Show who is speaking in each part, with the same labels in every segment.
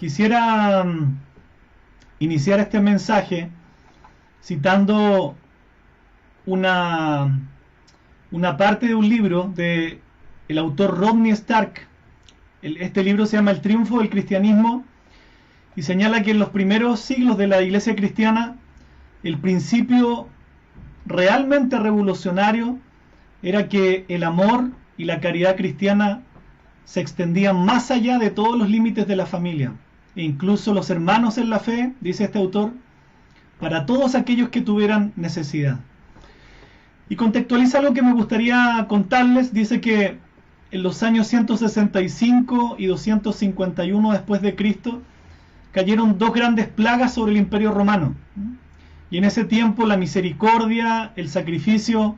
Speaker 1: Quisiera iniciar este mensaje citando una parte de un libro de el autor Rodney Stark. Este libro se llama El triunfo del cristianismo y señala que en los primeros siglos de la iglesia cristiana el principio realmente revolucionario era que el amor y la caridad cristiana se extendían más allá de todos los límites de la familia, e incluso los hermanos en la fe, dice este autor, para todos aquellos que tuvieran necesidad. Y contextualiza algo que me gustaría contarles. Dice que en los años 165 y 251 después de Cristo cayeron dos grandes plagas sobre el Imperio Romano. Y en ese tiempo la misericordia, el sacrificio,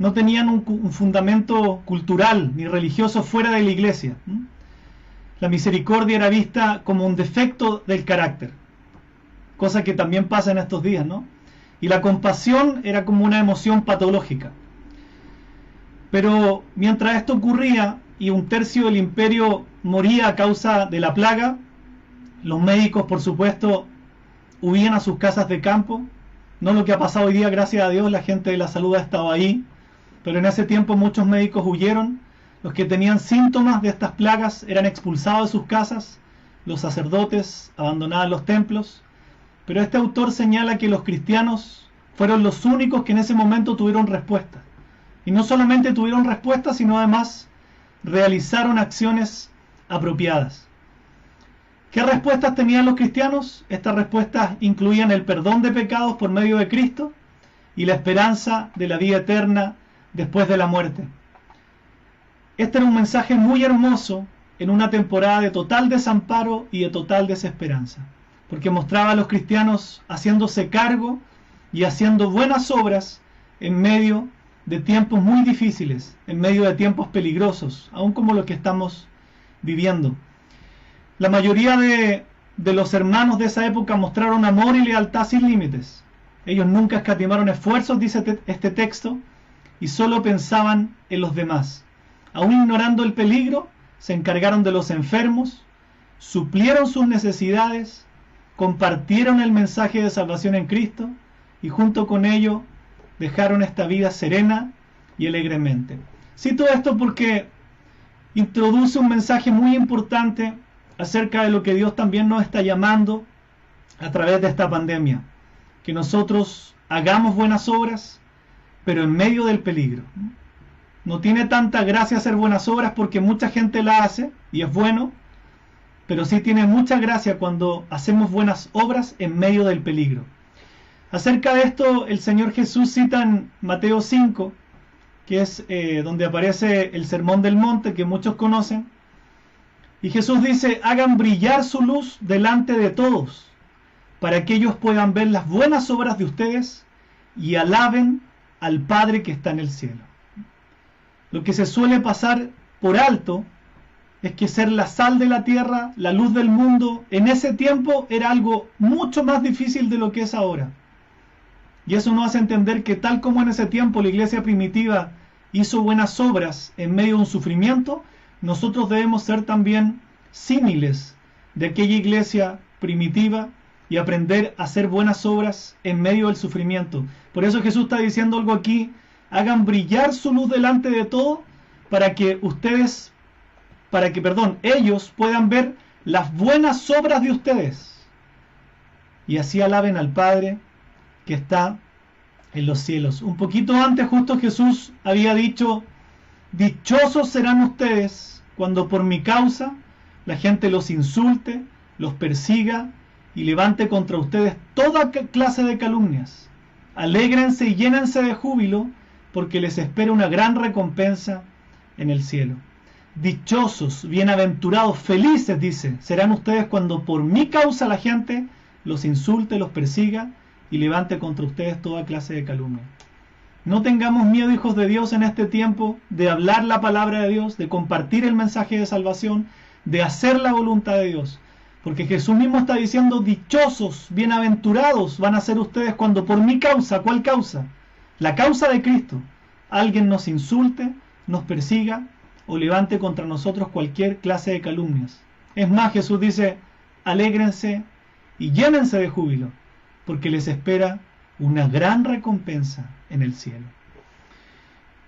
Speaker 1: no tenían un fundamento cultural ni religioso fuera de la iglesia. La misericordia era vista como un defecto del carácter, cosa que también pasa en estos días, ¿no? Y la compasión era como una emoción patológica. Pero mientras esto ocurría y un tercio del imperio moría a causa de la plaga, los médicos, por supuesto, huían a sus casas de campo. No lo que ha pasado hoy día, gracias a Dios, la gente de la salud ha estado ahí, pero en ese tiempo muchos médicos huyeron. Los que tenían síntomas de estas plagas eran expulsados de sus casas, los sacerdotes abandonaban los templos. Pero este autor señala que los cristianos fueron los únicos que en ese momento tuvieron respuesta. Y no solamente tuvieron respuesta, sino además realizaron acciones apropiadas. ¿Qué respuestas tenían los cristianos? Estas respuestas incluían el perdón de pecados por medio de Cristo y la esperanza de la vida eterna después de la muerte. Este era un mensaje muy hermoso en una temporada de total desamparo y de total desesperanza, porque mostraba a los cristianos haciéndose cargo y haciendo buenas obras en medio de tiempos muy difíciles, en medio de tiempos peligrosos, aún como los que estamos viviendo. La mayoría de los hermanos de esa época mostraron amor y lealtad sin límites. Ellos nunca escatimaron esfuerzos, dice este texto, y solo pensaban en los demás. Aún ignorando el peligro, se encargaron de los enfermos, suplieron sus necesidades, compartieron el mensaje de salvación en Cristo y junto con ello dejaron esta vida serena y alegremente. Cito esto porque introduce un mensaje muy importante acerca de lo que Dios también nos está llamando a través de esta pandemia, que nosotros hagamos buenas obras, pero en medio del peligro. No tiene tanta gracia hacer buenas obras porque mucha gente la hace y es bueno, pero sí tiene mucha gracia cuando hacemos buenas obras en medio del peligro. Acerca de esto, el Señor Jesús cita en Mateo 5, que es donde aparece el Sermón del Monte, que muchos conocen. Y Jesús dice: hagan brillar su luz delante de todos, para que ellos puedan ver las buenas obras de ustedes y alaben al Padre que está en el cielo. Lo que se suele pasar por alto es que ser la sal de la tierra, la luz del mundo, en ese tiempo era algo mucho más difícil de lo que es ahora. Y eso nos hace entender que tal como en ese tiempo la iglesia primitiva hizo buenas obras en medio de un sufrimiento, nosotros debemos ser también símiles de aquella iglesia primitiva y aprender a hacer buenas obras en medio del sufrimiento. Por eso Jesús está diciendo algo aquí: hagan brillar su luz delante de todo para que ellos puedan ver las buenas obras de ustedes y así alaben al Padre que está en los cielos. Un poquito antes justo Jesús había dicho: dichosos serán ustedes cuando por mi causa la gente los insulte, los persiga y levante contra ustedes toda clase de calumnias. Alégrense y llénense de júbilo, porque les espera una gran recompensa en el cielo. Dichosos, bienaventurados, felices, dice, serán ustedes cuando por mi causa la gente los insulte, los persiga y levante contra ustedes toda clase de calumnia. No tengamos miedo, hijos de Dios, en este tiempo de hablar la palabra de Dios, de compartir el mensaje de salvación, de hacer la voluntad de Dios. Porque Jesús mismo está diciendo: dichosos, bienaventurados van a ser ustedes cuando por mi causa. ¿Cuál causa? La causa de Cristo. Alguien nos insulte, nos persiga o levante contra nosotros cualquier clase de calumnias. Es más, Jesús dice: alégrense y llénense de júbilo, porque les espera una gran recompensa en el cielo.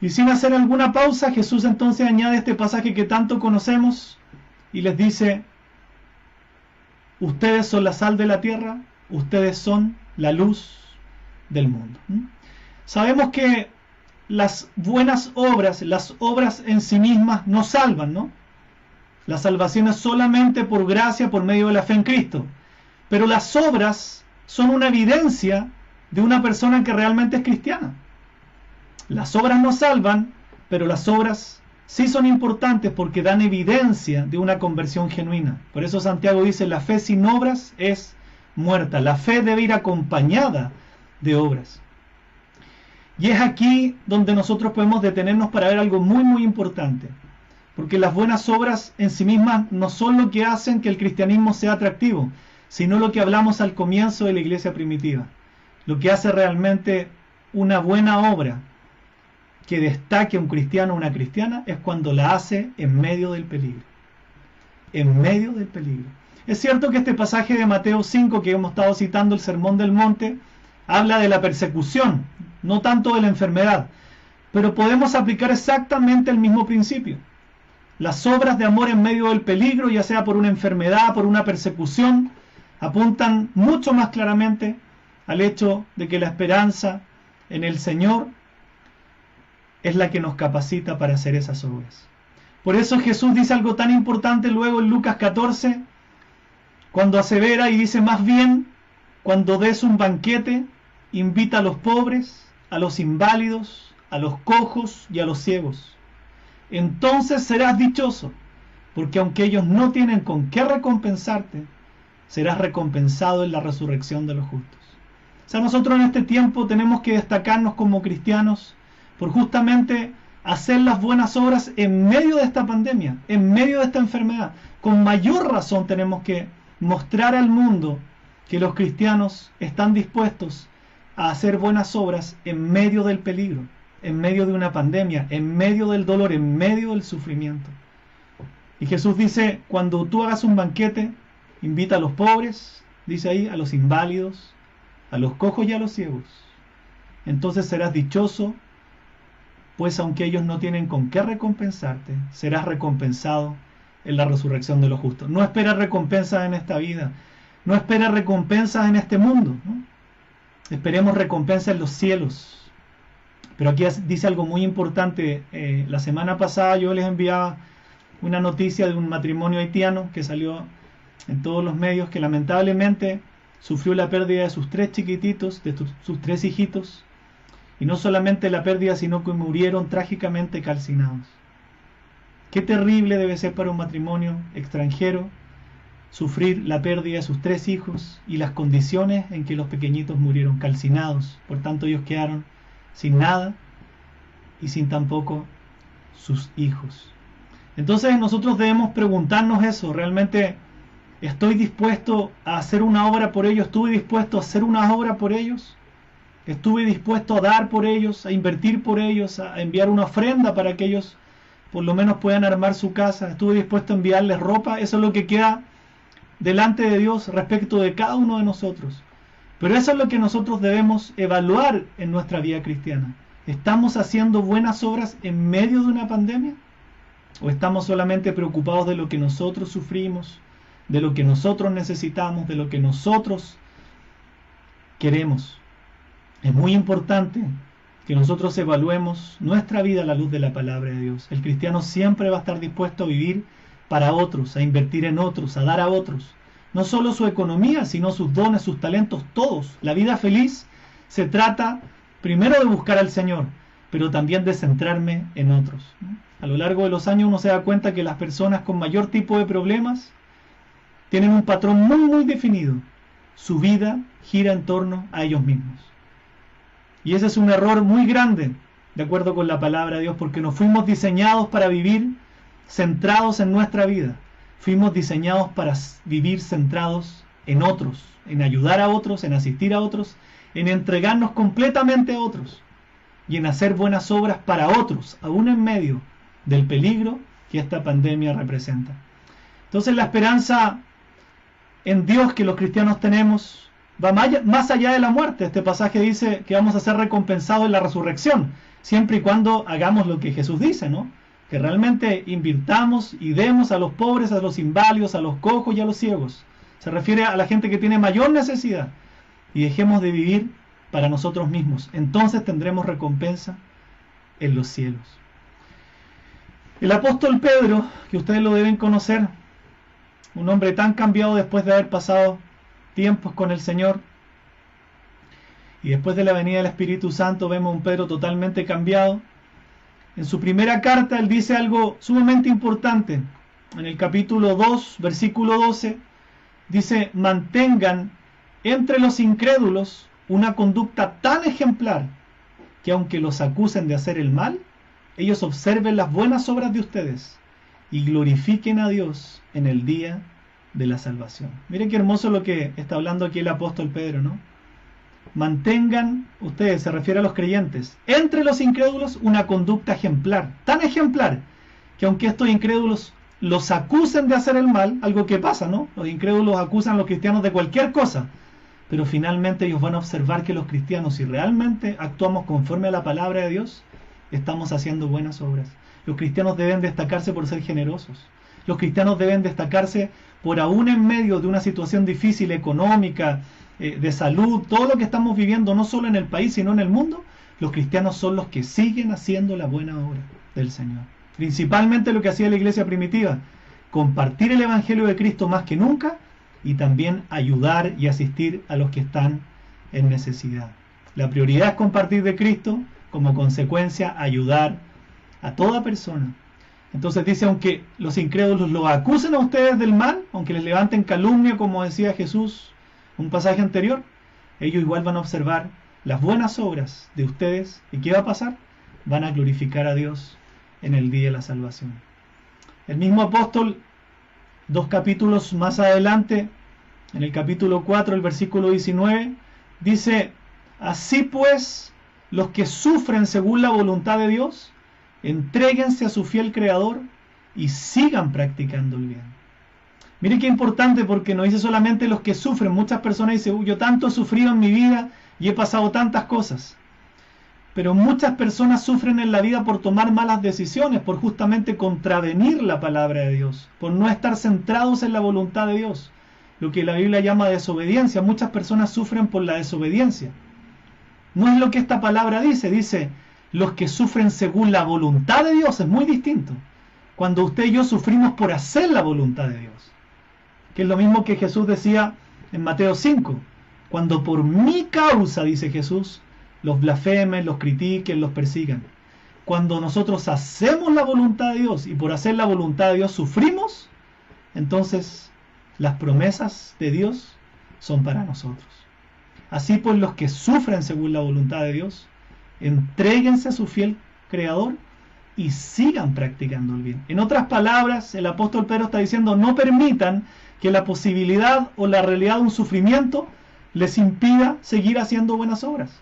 Speaker 1: Y sin hacer alguna pausa, Jesús entonces añade este pasaje que tanto conocemos y les dice: ustedes son la sal de la tierra, ustedes son la luz del mundo. Sabemos que las buenas obras, las obras en sí mismas no salvan, ¿no? La salvación es solamente por gracia, por medio de la fe en Cristo. Pero las obras son una evidencia de una persona que realmente es cristiana. Las obras no salvan, pero las obras sí son importantes porque dan evidencia de una conversión genuina. Por eso Santiago dice: la fe sin obras es muerta. La fe debe ir acompañada de obras. Y es aquí donde nosotros podemos detenernos para ver algo muy muy importante. Porque las buenas obras en sí mismas no son lo que hacen que el cristianismo sea atractivo, sino lo que hablamos al comienzo de la iglesia primitiva. Lo que hace realmente una buena obra que destaque a un cristiano o una cristiana es cuando la hace en medio del peligro. En medio del peligro. Es cierto que este pasaje de Mateo 5 que hemos estado citando, el Sermón del Monte, habla de la persecución, no tanto de la enfermedad, pero podemos aplicar exactamente el mismo principio. Las obras de amor en medio del peligro, ya sea por una enfermedad, por una persecución, apuntan mucho más claramente al hecho de que la esperanza en el Señor es la que nos capacita para hacer esas obras. Por eso Jesús dice algo tan importante luego en Lucas 14, cuando asevera y dice: más bien, cuando des un banquete, invita a los pobres, a los inválidos, a los cojos y a los ciegos. Entonces serás dichoso, porque aunque ellos no tienen con qué recompensarte, serás recompensado en la resurrección de los justos. O sea, nosotros en este tiempo tenemos que destacarnos como cristianos por justamente hacer las buenas obras en medio de esta pandemia, en medio de esta enfermedad. Con mayor razón tenemos que mostrar al mundo que los cristianos están dispuestos a hacer buenas obras en medio del peligro, en medio de una pandemia, en medio del dolor, en medio del sufrimiento. Y Jesús dice: cuando tú hagas un banquete, invita a los pobres, dice ahí, a los inválidos, a los cojos y a los ciegos. Entonces serás dichoso, pues aunque ellos no tienen con qué recompensarte, serás recompensado en la resurrección de los justos. No esperes recompensas en esta vida, no esperes recompensas en este mundo, ¿no? Esperemos recompensas en los cielos. Pero aquí dice algo muy importante. La semana pasada yo les enviaba una noticia de un matrimonio haitiano que salió en todos los medios, que lamentablemente sufrió la pérdida de sus 3 chiquititos, de sus 3 hijitos, y no solamente la pérdida, sino que murieron trágicamente calcinados. Qué terrible debe ser para un matrimonio extranjero sufrir la pérdida de sus 3 hijos y las condiciones en que los pequeñitos murieron calcinados. Por tanto, ellos quedaron sin nada y sin tampoco sus hijos. Entonces nosotros debemos preguntarnos eso: ¿realmente estoy dispuesto a hacer una obra por ellos? ¿Estuve dispuesto a hacer una obra por ellos? ¿Estuve dispuesto a dar por ellos, a invertir por ellos, a enviar una ofrenda para que ellos por lo menos puedan armar su casa? ¿Estuve dispuesto a enviarles ropa? Eso es lo que queda delante de Dios respecto de cada uno de nosotros. Pero eso es lo que nosotros debemos evaluar en nuestra vida cristiana. ¿Estamos haciendo buenas obras en medio de una pandemia? ¿O estamos solamente preocupados de lo que nosotros sufrimos, de lo que nosotros necesitamos, de lo que nosotros queremos? Es muy importante que nosotros evaluemos nuestra vida a la luz de la palabra de Dios. El cristiano siempre va a estar dispuesto a vivir para otros, a invertir en otros, a dar a otros. No solo su economía, sino sus dones, sus talentos, todos. La vida feliz se trata primero de buscar al Señor, pero también de centrarme en otros. A lo largo de los años uno se da cuenta que las personas con mayor tipo de problemas tienen un patrón muy muy definido. Su vida gira en torno a ellos mismos. Y ese es un error muy grande, de acuerdo con la palabra de Dios, porque no fuimos diseñados para vivir centrados en nuestra vida. Fuimos diseñados para vivir centrados en otros, en ayudar a otros, en asistir a otros, en entregarnos completamente a otros y en hacer buenas obras para otros, aún en medio del peligro que esta pandemia representa. Entonces la esperanza en Dios que los cristianos tenemos va más allá de la muerte. Este pasaje dice que vamos a ser recompensados en la resurrección, siempre y cuando hagamos lo que Jesús dice, ¿no? Que realmente invirtamos y demos a los pobres, a los inválidos, a los cojos y a los ciegos. Se refiere a la gente que tiene mayor necesidad. Y dejemos de vivir para nosotros mismos. Entonces tendremos recompensa en los cielos. El apóstol Pedro, que ustedes lo deben conocer, un hombre tan cambiado después de haber pasado tiempos con el Señor, y después de la venida del Espíritu Santo vemos un Pedro totalmente cambiado. En su primera carta él dice algo sumamente importante. En el capítulo 2, versículo 12, dice: mantengan entre los incrédulos una conducta tan ejemplar que aunque los acusen de hacer el mal, ellos observen las buenas obras de ustedes y glorifiquen a Dios en el día de la salvación. Miren qué hermoso lo que está hablando aquí el apóstol Pedro, ¿no? Mantengan, ustedes, se refiere a los creyentes, entre los incrédulos una conducta ejemplar, tan ejemplar, que aunque estos incrédulos los acusen de hacer el mal, algo que pasa, ¿no? Los incrédulos acusan a los cristianos de cualquier cosa, pero finalmente ellos van a observar que los cristianos, si realmente actuamos conforme a la palabra de Dios, estamos haciendo buenas obras. Los cristianos deben destacarse por ser generosos. Los cristianos deben destacarse por, aún en medio de una situación difícil, económica, de salud, todo lo que estamos viviendo, no solo en el país, sino en el mundo. Los cristianos son los que siguen haciendo la buena obra del Señor. Principalmente lo que hacía la iglesia primitiva: compartir el Evangelio de Cristo más que nunca, y también ayudar y asistir a los que están en necesidad. La prioridad es compartir de Cristo, como consecuencia ayudar a toda persona. Entonces dice: aunque los incrédulos los acusen a ustedes del mal, aunque les levanten calumnia, como decía Jesús un pasaje anterior, ellos igual van a observar las buenas obras de ustedes. ¿Y qué va a pasar? Van a glorificar a Dios en el día de la salvación. El mismo apóstol, 2 capítulos más adelante, en el capítulo 4, el versículo 19, dice: así pues, los que sufren según la voluntad de Dios, entréguense a su fiel Creador y sigan practicando el bien. Mire qué importante, porque no dice solamente los que sufren. Muchas personas dicen: yo tanto he sufrido en mi vida y he pasado tantas cosas. Pero muchas personas sufren en la vida por tomar malas decisiones, por justamente contravenir la palabra de Dios, por no estar centrados en la voluntad de Dios, lo que la Biblia llama desobediencia. Muchas personas sufren por la desobediencia. No es lo que esta palabra dice. Dice: los que sufren según la voluntad de Dios. Es muy distinto. Cuando usted y yo sufrimos por hacer la voluntad de Dios, que es lo mismo que Jesús decía en Mateo 5, cuando por mi causa, dice Jesús, los blasfemen, los critiquen, los persigan. Cuando nosotros hacemos la voluntad de Dios y por hacer la voluntad de Dios sufrimos, entonces las promesas de Dios son para nosotros. Así pues, los que sufren según la voluntad de Dios, entréguense a su fiel Creador y sigan practicando el bien. En otras palabras, el apóstol Pedro está diciendo: no permitan que la posibilidad o la realidad de un sufrimiento les impida seguir haciendo buenas obras.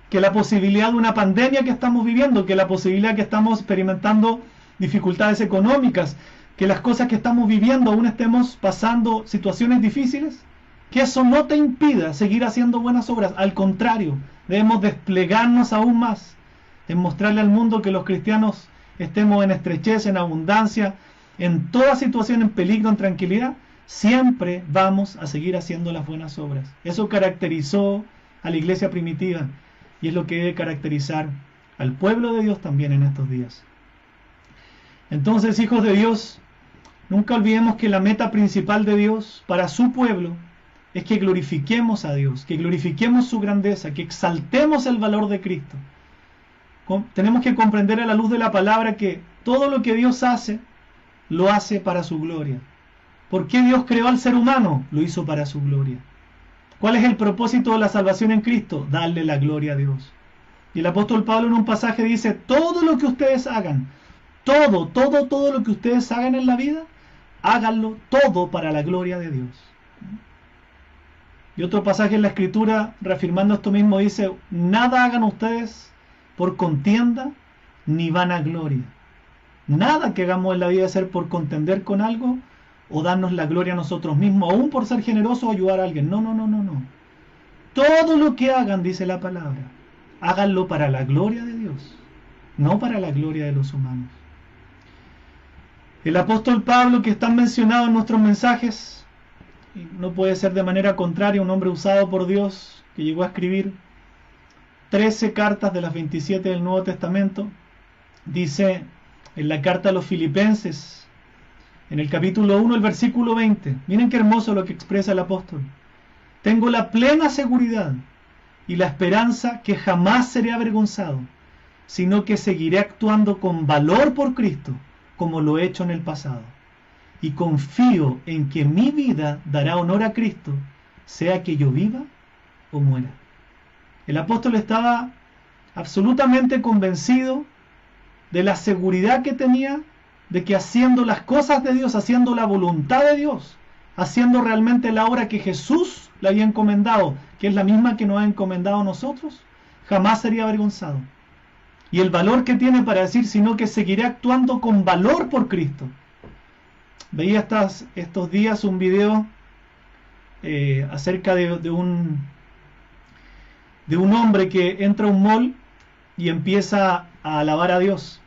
Speaker 1: Que la posibilidad de una pandemia que estamos viviendo, que la posibilidad que estamos experimentando dificultades económicas, que las cosas que estamos viviendo aún estemos pasando situaciones difíciles, que eso no te impida seguir haciendo buenas obras. Al contrario, debemos desplegarnos aún más en mostrarle al mundo que los cristianos, estemos en estrechez, en abundancia, en toda situación, en peligro, en tranquilidad, siempre vamos a seguir haciendo las buenas obras. Eso caracterizó a la iglesia primitiva y es lo que debe caracterizar al pueblo de Dios también en estos días. Entonces, hijos de Dios, nunca olvidemos que la meta principal de Dios para su pueblo es que glorifiquemos a Dios, que glorifiquemos su grandeza, que exaltemos el valor de Cristo. Tenemos que comprender a la luz de la palabra que todo lo que Dios hace, lo hace para su gloria. ¿Por qué Dios creó al ser humano? Lo hizo para su gloria. ¿Cuál es el propósito de la salvación en Cristo? Darle la gloria a Dios. Y el apóstol Pablo en un pasaje dice: todo lo que ustedes hagan, todo lo que ustedes hagan en la vida, háganlo todo para la gloria de Dios. Y otro pasaje en la Escritura, reafirmando esto mismo, dice: nada hagan ustedes por contienda ni vanagloria. Nada que hagamos en la vida debe ser por contender con algo o darnos la gloria a nosotros mismos, aún por ser generosos o ayudar a alguien. No, no, no, no, no. Todo lo que hagan, dice la palabra, háganlo para la gloria de Dios, no para la gloria de los humanos. El apóstol Pablo, que está mencionado en nuestros mensajes, no puede ser de manera contraria, un hombre usado por Dios, que llegó a escribir 13 cartas de las 27 del Nuevo Testamento, dice en la carta a los Filipenses, en el capítulo 1, el versículo 20, miren qué hermoso lo que expresa el apóstol: tengo la plena seguridad y la esperanza que jamás seré avergonzado, sino que seguiré actuando con valor por Cristo, como lo he hecho en el pasado. Y confío en que mi vida dará honor a Cristo, sea que yo viva o muera. El apóstol estaba absolutamente convencido de la seguridad que tenía de que haciendo las cosas de Dios, haciendo la voluntad de Dios, haciendo realmente la obra que Jesús le había encomendado, que es la misma que nos ha encomendado a nosotros, jamás sería avergonzado. Y el valor que tiene para decir, sino que seguiré actuando con valor por Cristo. Veía estos días un video acerca de un hombre que entra a un mall y empieza a alabar a Dios.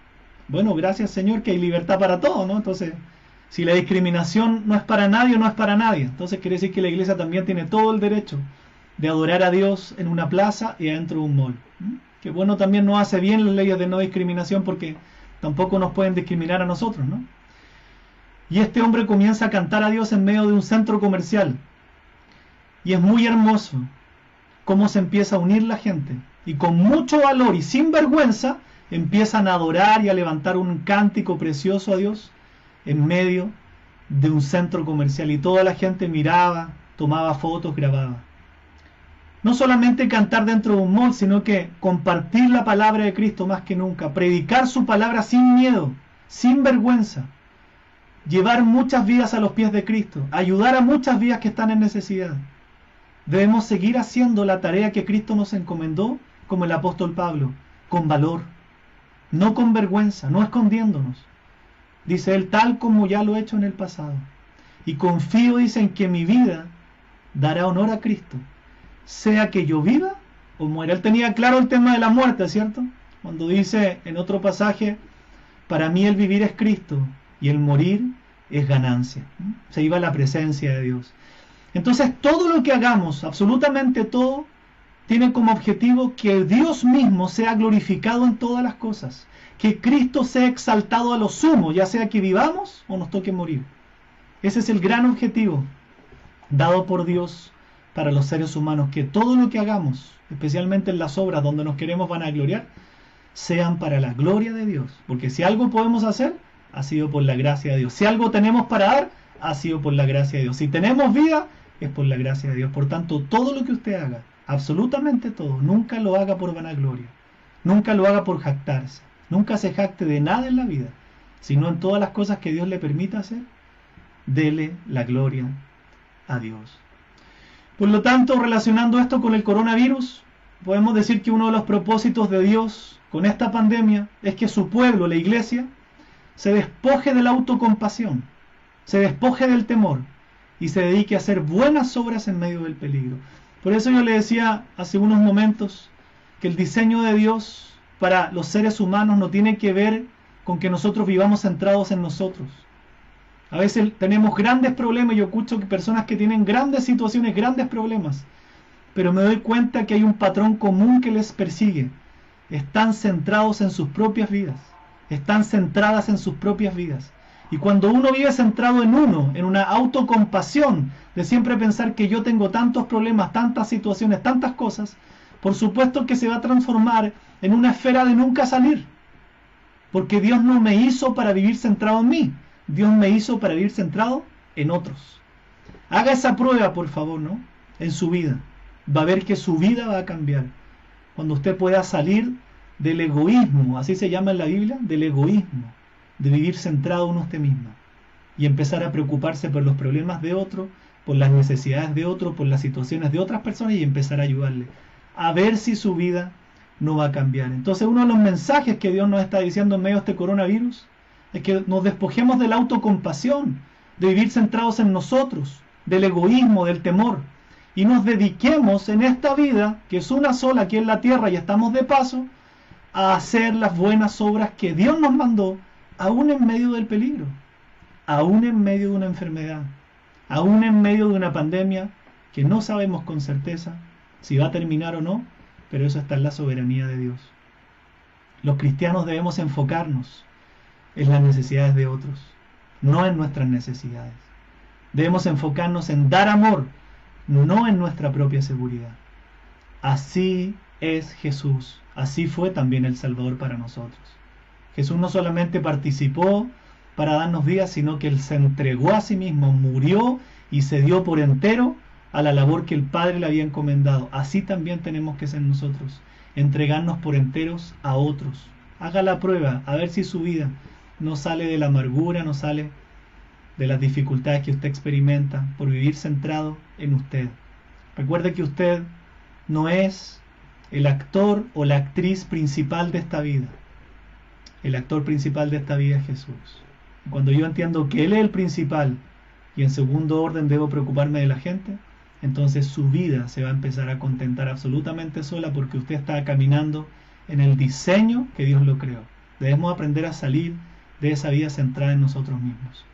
Speaker 1: Bueno, gracias Señor que hay libertad para todo, ¿no? Entonces, si la discriminación no es para nadie, no es para nadie. Entonces quiere decir que la iglesia también tiene todo el derecho de adorar a Dios en una plaza y adentro de un mall. Que bueno, también no hace bien las leyes de no discriminación, porque tampoco nos pueden discriminar a nosotros, ¿no? Y este hombre comienza a cantar a Dios en medio de un centro comercial. Y es muy hermoso cómo se empieza a unir la gente. Y con mucho valor y sin vergüenza empiezan a adorar y a levantar un cántico precioso a Dios en medio de un centro comercial. Y toda la gente miraba, tomaba fotos, grababa. No solamente cantar dentro de un mall, sino que compartir la palabra de Cristo más que nunca. Predicar su palabra sin miedo, sin vergüenza. Llevar muchas vidas a los pies de Cristo. Ayudar a muchas vidas que están en necesidad. Debemos seguir haciendo la tarea que Cristo nos encomendó, como el apóstol Pablo, con valor. No con vergüenza, no escondiéndonos. Dice él, tal como ya lo he hecho en el pasado. Y confío, dice, en que mi vida dará honor a Cristo, sea que yo viva o muera. Él tenía claro el tema de la muerte, ¿cierto? Cuando dice en otro pasaje, para mí el vivir es Cristo y el morir es ganancia. Se iba a la presencia de Dios. Entonces todo lo que hagamos, absolutamente todo, tiene como objetivo que Dios mismo sea glorificado en todas las cosas, que Cristo sea exaltado a lo sumo, ya sea que vivamos o nos toque morir. Ese es el gran objetivo dado por Dios para los seres humanos, que todo lo que hagamos, especialmente en las obras donde nos queremos vanagloriar, sean para la gloria de Dios. Porque si algo podemos hacer, ha sido por la gracia de Dios. Si algo tenemos para dar, ha sido por la gracia de Dios. Si tenemos vida, es por la gracia de Dios. Por tanto, todo lo que usted haga, absolutamente todo, nunca lo haga por vanagloria, nunca lo haga por jactarse, nunca se jacte de nada en la vida, sino en todas las cosas que Dios le permita hacer, dele la gloria a Dios. Por lo tanto, relacionando esto con el coronavirus, podemos decir que uno de los propósitos de Dios con esta pandemia es que su pueblo, la iglesia, se despoje de la autocompasión, se despoje del temor y se dedique a hacer buenas obras en medio del peligro. Por eso yo le decía hace unos momentos que el diseño de Dios para los seres humanos no tiene que ver con que nosotros vivamos centrados en nosotros. A veces tenemos grandes problemas, yo escucho que personas que tienen grandes situaciones, grandes problemas, pero me doy cuenta que hay un patrón común que les persigue. Están centrados en sus propias vidas, están centradas en sus propias vidas. Y cuando uno vive centrado en uno, en una autocompasión, de siempre pensar que yo tengo tantos problemas, tantas situaciones, tantas cosas, por supuesto que se va a transformar en una esfera de nunca salir. Porque Dios no me hizo para vivir centrado en mí, Dios me hizo para vivir centrado en otros. Haga esa prueba, por favor, ¿no? En su vida. Va a ver que su vida va a cambiar. Cuando usted pueda salir del egoísmo, así se llama en la Biblia, del egoísmo, de vivir centrado en usted mismo y empezar a preocuparse por los problemas de otro, por las necesidades de otro, por las situaciones de otras personas y empezar a ayudarle a ver si su vida no va a cambiar. Entonces uno de los mensajes que Dios nos está diciendo en medio de este coronavirus es que nos despojemos de la autocompasión, de vivir centrados en nosotros, del egoísmo, del temor, y nos dediquemos en esta vida, que es una sola aquí en la tierra y estamos de paso, a hacer las buenas obras que Dios nos mandó, aún en medio del peligro, aún en medio de una enfermedad, aún en medio de una pandemia que no sabemos con certeza si va a terminar o no, pero eso está en la soberanía de Dios. Los cristianos debemos enfocarnos en las necesidades de otros, no en nuestras necesidades. Debemos enfocarnos en dar amor, no en nuestra propia seguridad. Así es Jesús, así fue también el Salvador para nosotros. Jesús no solamente participó para darnos vida, sino que Él se entregó a sí mismo, murió y se dio por entero a la labor que el Padre le había encomendado. Así también tenemos que ser nosotros, entregarnos por enteros a otros. Haga la prueba, a ver si su vida no sale de la amargura, no sale de las dificultades que usted experimenta por vivir centrado en usted. Recuerde que usted no es el actor o la actriz principal de esta vida. El actor principal de esta vida es Jesús. Cuando yo entiendo que Él es el principal y en segundo orden debo preocuparme de la gente, entonces su vida se va a empezar a contentar absolutamente sola, porque usted está caminando en el diseño que Dios lo creó. Debemos aprender a salir de esa vida centrada en nosotros mismos.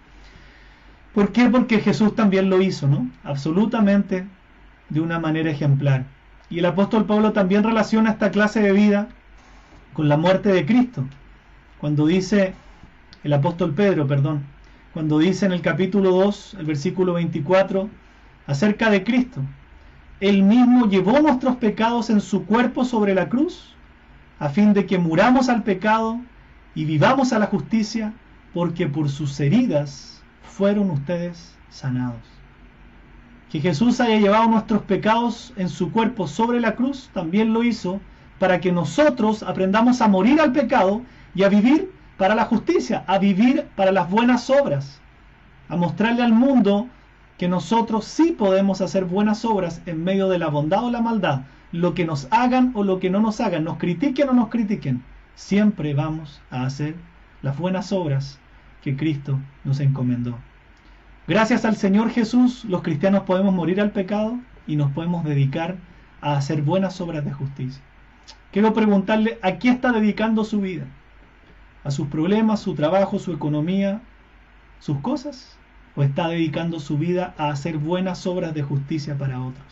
Speaker 1: ¿Por qué? Porque Jesús también lo hizo, ¿no? Absolutamente de una manera ejemplar. Y el apóstol Pablo también relaciona esta clase de vida con la muerte de Cristo. Cuando dice, el apóstol Pedro, cuando dice en el capítulo 2, el versículo 24, acerca de Cristo: Él mismo llevó nuestros pecados en su cuerpo sobre la cruz, a fin de que muramos al pecado y vivamos a la justicia, porque por sus heridas fueron ustedes sanados. Que Jesús haya llevado nuestros pecados en su cuerpo sobre la cruz, también lo hizo para que nosotros aprendamos a morir al pecado y a vivir para la justicia, a vivir para las buenas obras, a mostrarle al mundo que nosotros sí podemos hacer buenas obras en medio de la bondad o la maldad. Lo que nos hagan o lo que no nos hagan, nos critiquen o nos critiquen, siempre vamos a hacer las buenas obras que Cristo nos encomendó. Gracias al Señor Jesús, los cristianos podemos morir al pecado y nos podemos dedicar a hacer buenas obras de justicia. Quiero preguntarle, ¿a qué está dedicando su vida? ¿A sus problemas, su trabajo, su economía, sus cosas? ¿O está dedicando su vida a hacer buenas obras de justicia para otros?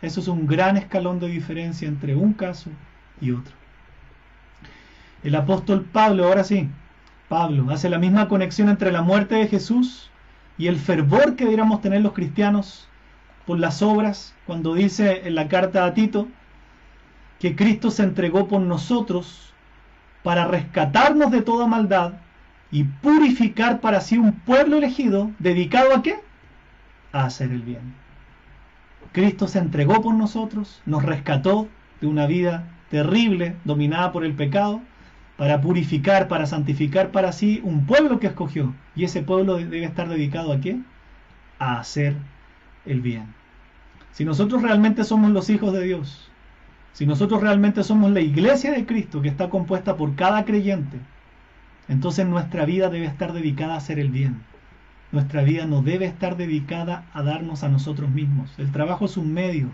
Speaker 1: Eso es un gran escalón de diferencia entre un caso y otro. El apóstol Pablo, ahora sí, Pablo hace la misma conexión entre la muerte de Jesús y el fervor que deberíamos tener los cristianos por las obras, cuando dice en la carta a Tito que Cristo se entregó por nosotros para rescatarnos de toda maldad y purificar para sí un pueblo elegido, ¿dedicado a qué? A hacer el bien. Cristo se entregó por nosotros, nos rescató de una vida terrible, dominada por el pecado, para purificar, para santificar para sí un pueblo que escogió. Y ese pueblo debe estar dedicado ¿a qué? A hacer el bien. Si nosotros realmente somos los hijos de Dios, si nosotros realmente somos la iglesia de Cristo, que está compuesta por cada creyente, entonces nuestra vida debe estar dedicada a hacer el bien. Nuestra vida no debe estar dedicada a darnos a nosotros mismos. El trabajo es un medio,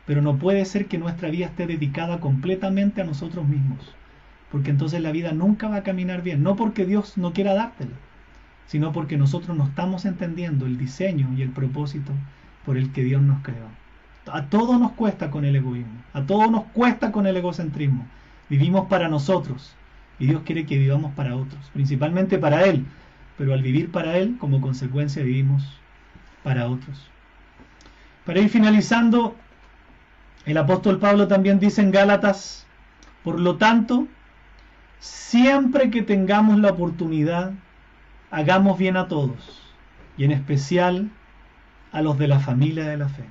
Speaker 1: pero no puede ser que nuestra vida esté dedicada completamente a nosotros mismos, porque entonces la vida nunca va a caminar bien, no porque Dios no quiera dártela, sino porque nosotros no estamos entendiendo el diseño y el propósito por el que Dios nos creó. A todos nos cuesta con el egoísmo, a todos nos cuesta con el egocentrismo. Vivimos para nosotros y Dios quiere que vivamos para otros, principalmente para Él, pero al vivir para Él, como consecuencia vivimos para otros. Para ir finalizando, el apóstol Pablo también dice en Gálatas: por lo tanto, siempre que tengamos la oportunidad, hagamos bien a todos, y en especial a los de la familia de la fe.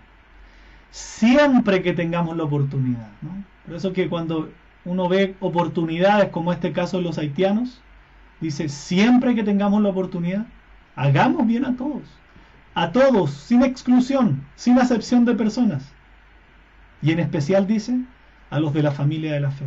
Speaker 1: Siempre que tengamos la oportunidad, ¿no? Por eso que cuando uno ve oportunidades como este caso de los haitianos, dice: siempre que tengamos la oportunidad, hagamos bien a todos, sin exclusión, sin acepción de personas, y en especial dice a los de la familia de la fe.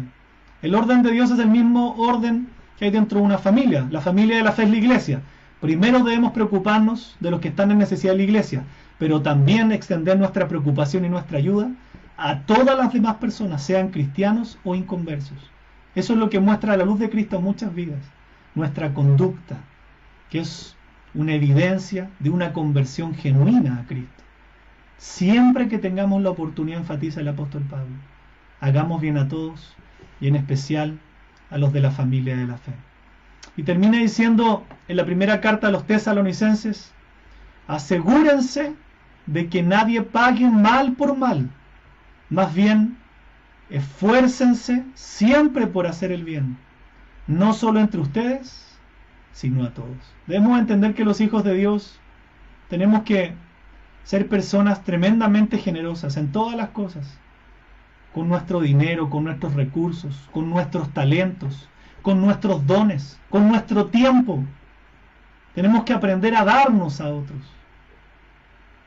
Speaker 1: El orden de Dios es el mismo orden que hay dentro de una familia. La familia de la fe es la iglesia, Primero debemos preocuparnos de los que están en necesidad de la iglesia, pero también extender nuestra preocupación y nuestra ayuda a todas las demás personas, sean cristianos o inconversos. Eso es lo que muestra la luz de Cristo en muchas vidas. Nuestra conducta, que es una evidencia de una conversión genuina a Cristo. Siempre que tengamos la oportunidad, enfatiza el apóstol Pablo, hagamos bien a todos y en especial a los de la familia de la fe. Y termina diciendo en la primera carta a los tesalonicenses, asegúrense de que nadie pague mal por mal, más bien esfuércense siempre por hacer el bien, no solo entre ustedes, sino a todos. Debemos entender que los hijos de Dios tenemos que ser personas tremendamente generosas en todas las cosas, con nuestro dinero, con nuestros recursos, con nuestros talentos, con nuestros dones, con nuestro tiempo. Tenemos que aprender a darnos a otros.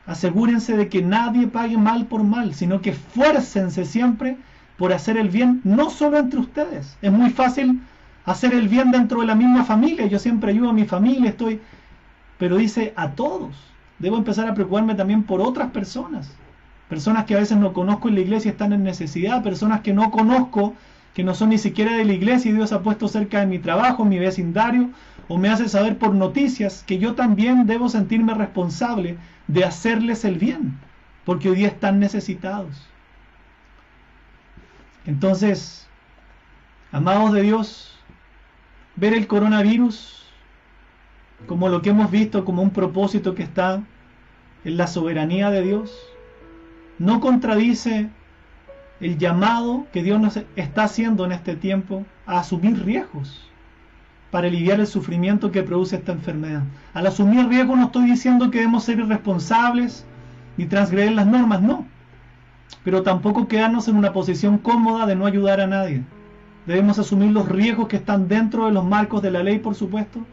Speaker 1: Asegúrense de que nadie pague mal por mal, sino que esfuércense siempre por hacer el bien, no solo entre ustedes. Es muy fácil hacer el bien dentro de la misma familia. Yo siempre ayudo a mi familia, pero dice a todos. Debo empezar a preocuparme también por otras personas. Personas que a veces no conozco en la iglesia y están en necesidad, personas que no conozco, que no son ni siquiera de la iglesia y Dios ha puesto cerca de mi trabajo, mi vecindario, o me hace saber por noticias que yo también debo sentirme responsable de hacerles el bien, porque hoy día están necesitados. Entonces, amados de Dios, ver el coronavirus como lo que hemos visto, como un propósito que está en la soberanía de Dios, no contradice el llamado que Dios nos está haciendo en este tiempo a asumir riesgos para aliviar el sufrimiento que produce esta enfermedad. Al asumir riesgos no estoy diciendo que debemos ser irresponsables ni transgredir las normas, no. Pero tampoco quedarnos en una posición cómoda de no ayudar a nadie. Debemos asumir los riesgos que están dentro de los marcos de la ley, por supuesto,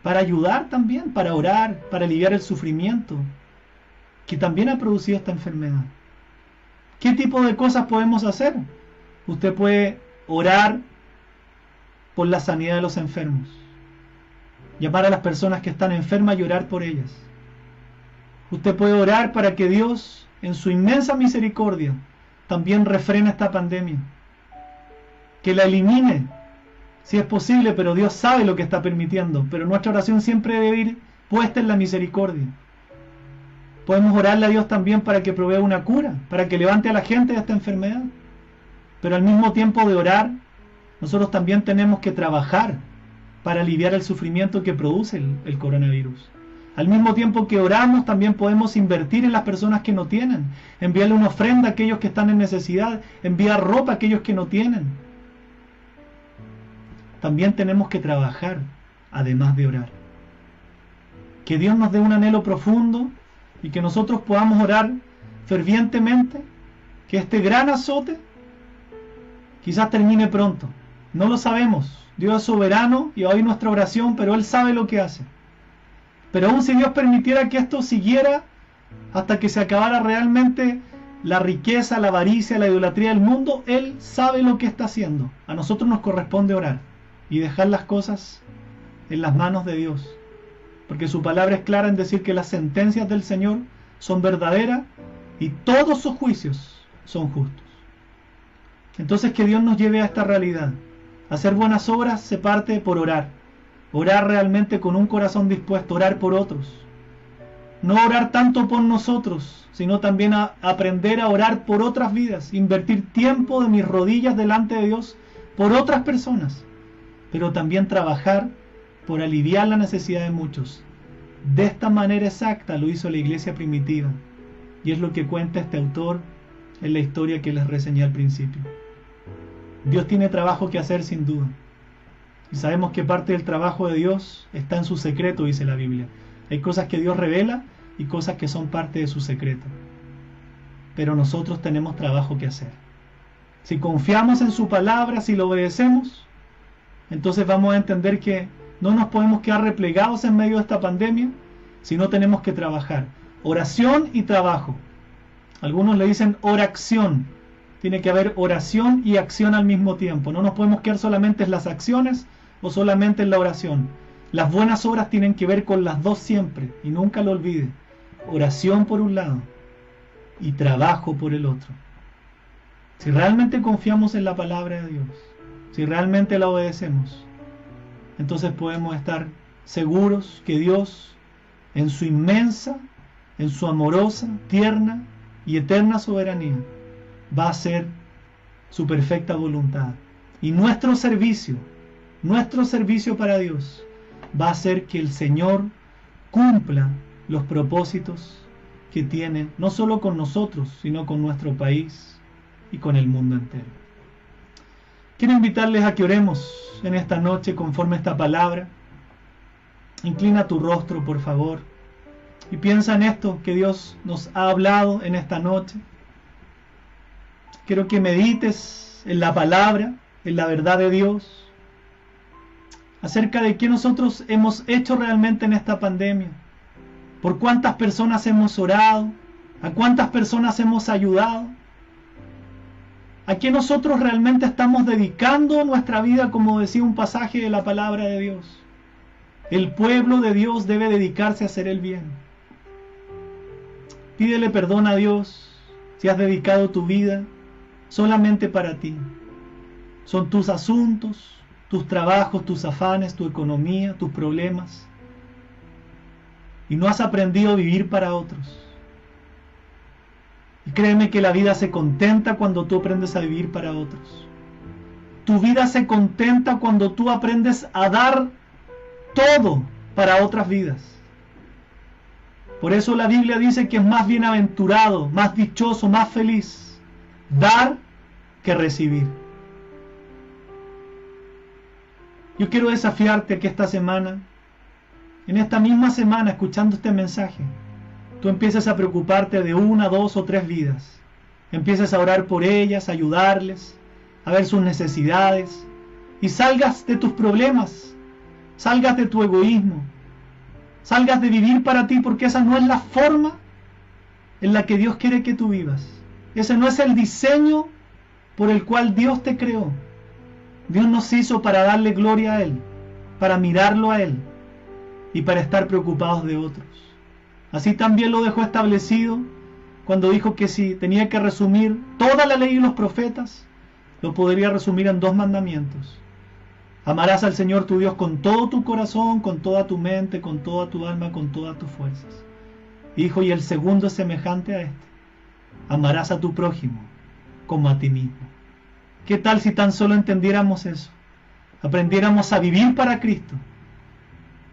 Speaker 1: para ayudar también, para orar, para aliviar el sufrimiento que también ha producido esta enfermedad. ¿Qué tipo de cosas podemos hacer? Usted puede orar por la sanidad de los enfermos, llamar a las personas que están enfermas y orar por ellas. Usted puede orar para que Dios, en su inmensa misericordia, también refrene esta pandemia, que la elimine, si es posible, pero Dios sabe lo que está permitiendo, pero nuestra oración siempre debe ir puesta en la misericordia. Podemos orarle a Dios también para que provea una cura, para que levante a la gente de esta enfermedad. Pero al mismo tiempo de orar, nosotros también tenemos que trabajar para aliviar el sufrimiento que produce el coronavirus. Al mismo tiempo que oramos, también podemos invertir en las personas que no tienen, enviarle una ofrenda a aquellos que están en necesidad, enviar ropa a aquellos que no tienen. También tenemos que trabajar, además de orar. Que Dios nos dé un anhelo profundo y que nosotros podamos orar fervientemente, que este gran azote quizás termine pronto. No lo sabemos. Dios es soberano y hoy nuestra oración, pero Él sabe lo que hace. Pero aún si Dios permitiera que esto siguiera hasta que se acabara realmente la riqueza, la avaricia, la idolatría del mundo, Él sabe lo que está haciendo. A nosotros nos corresponde orar y dejar las cosas en las manos de Dios. Porque su palabra es clara en decir que las sentencias del Señor son verdaderas y todos sus juicios son justos. Entonces que Dios nos lleve a esta realidad. Hacer buenas obras se parte por orar. Orar realmente con un corazón dispuesto, orar por otros. No orar tanto por nosotros, sino también a aprender a orar por otras vidas. Invertir tiempo de mis rodillas delante de Dios por otras personas. Pero también trabajar por aliviar la necesidad de muchos. De esta manera exacta lo hizo la iglesia primitiva. Y es lo que cuenta este autor en la historia que les reseñé al principio. Dios tiene trabajo que hacer sin duda. Y sabemos que parte del trabajo de Dios está en su secreto, dice la Biblia. Hay cosas que Dios revela y cosas que son parte de su secreto. Pero nosotros tenemos trabajo que hacer. Si confiamos en su palabra, si lo obedecemos, entonces vamos a entender que no nos podemos quedar replegados en medio de esta pandemia, sino tenemos que trabajar. Oración y trabajo. Algunos le dicen oración. Tiene que haber oración y acción al mismo tiempo. No nos podemos quedar solamente en las acciones o solamente en la oración. Las buenas obras tienen que ver con las dos siempre, y nunca lo olvide. Oración por un lado y trabajo por el otro. Si realmente confiamos en la palabra de Dios, si realmente la obedecemos, entonces podemos estar seguros que Dios, en su inmensa, en su amorosa, tierna y eterna soberanía, va a hacer su perfecta voluntad. Y nuestro servicio para Dios, va a hacer que el Señor cumpla los propósitos que tiene, no solo con nosotros, sino con nuestro país y con el mundo entero. Quiero invitarles a que oremos en esta noche conforme a esta palabra. Inclina tu rostro, por favor, y piensa en esto que Dios nos ha hablado en esta noche. Quiero que medites en la palabra, en la verdad de Dios, acerca de qué nosotros hemos hecho realmente en esta pandemia, por cuántas personas hemos orado, a cuántas personas hemos ayudado, a qué nosotros realmente estamos dedicando nuestra vida, como decía un pasaje de la palabra de Dios. El pueblo de Dios debe dedicarse a hacer el bien. Pídele perdón a Dios si has dedicado tu vida solamente para ti. Son tus asuntos, tus trabajos, tus afanes, tu economía, tus problemas. Y no has aprendido a vivir para otros. Y créeme que la vida se contenta cuando tú aprendes a vivir para otros. Tu vida se contenta cuando tú aprendes a dar todo para otras vidas. Por eso la Biblia dice que es más bienaventurado, más dichoso, más feliz dar que recibir. Yo quiero desafiarte que esta semana, en esta misma semana, escuchando este mensaje, tú empieces a preocuparte de 1, 2 o 3 vidas. Empieces a orar por ellas, a ayudarles, a ver sus necesidades, y salgas de tus problemas, salgas de tu egoísmo, salgas de vivir para ti, porque esa no es la forma en la que Dios quiere que tú vivas. Ese no es el diseño por el cual Dios te creó. Dios nos hizo para darle gloria a Él, para mirarlo a Él y para estar preocupados de otros. Así también lo dejó establecido cuando dijo que si tenía que resumir toda la ley y los profetas, lo podría resumir en 2 mandamientos. Amarás al Señor tu Dios con todo tu corazón, con toda tu mente, con toda tu alma, con todas tus fuerzas. Hijo, y el segundo es semejante a este. Amarás a tu prójimo como a ti mismo. ¿Qué tal si tan solo entendiéramos eso? Aprendiéramos a vivir para Cristo.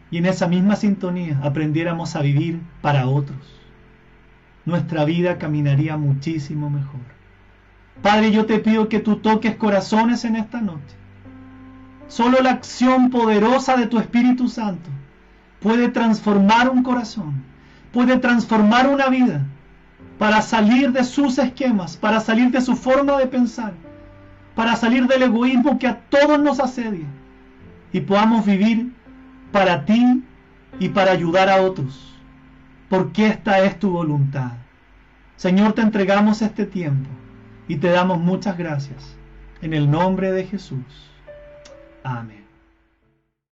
Speaker 1: Y en esa misma sintonía aprendiéramos a vivir para otros. Nuestra vida caminaría muchísimo mejor. Padre, yo te pido que tú toques corazones en esta noche. Solo la acción poderosa de tu Espíritu Santo puede transformar un corazón, puede transformar una vida, para salir de sus esquemas, para salir de su forma de pensar, para salir del egoísmo que a todos nos asedia, y podamos vivir para ti y para ayudar a otros, porque esta es tu voluntad. Señor, te entregamos este tiempo y te damos muchas gracias. En el nombre de Jesús. Amén.